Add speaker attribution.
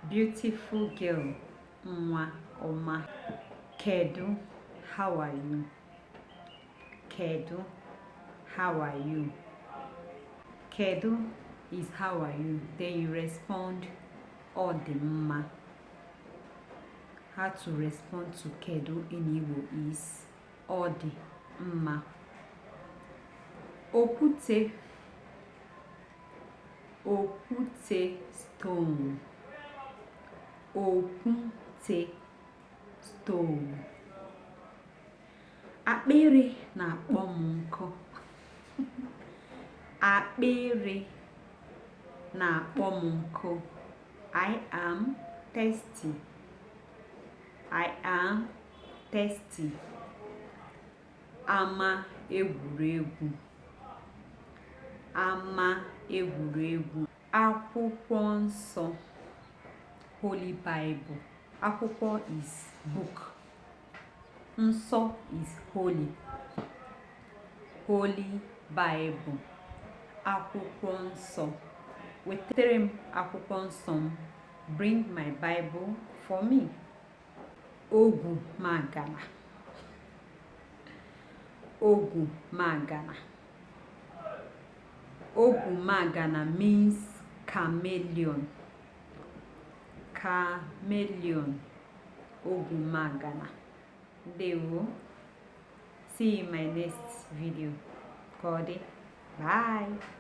Speaker 1: beautiful girl, nwa ọma. Kedu, how are you? Kedu, how are you? Kedu is how are you. Then you respond ọ dị mma. How to respond to kedu in Igbo is ọ dị mma. Okwute, okwute, stone. Okwute, stone. Akpịrị na-akpọ m nkụ. Akpịrị na-akpọ m nkụ. I am thirsty. I am thirsty. Ama egwuregwu. Ama egwuregwu. Akwụkwọ nsọ. Holy Bible. Akwụkwọ is book. Nsọ is holy. Holy Bible. Akwụkwọ nsọ. Wetere m akwụkwọ nsọ m. Bring my Bible for me. Ogwu magana. Ogwu magana. Ogwu magana means chameleon. Chameleon. Ogwu magana. Ndewo. See you in my next video. Kode. Bye.